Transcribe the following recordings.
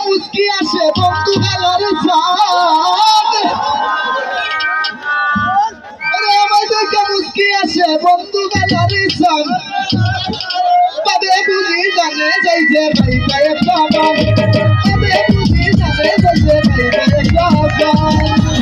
মুস্কি আসে বন্ধু গেলার সাথ আমাদেরকে মুস্কি আসে বন্ধু গেলার সাথ তবে বুঝি জানে যাইছে ভাই ভাই সবাই তবে বুঝি জানে যাইছে ভাই ভাই সবাই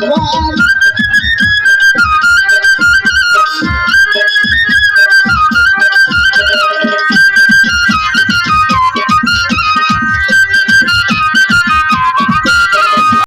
Wow.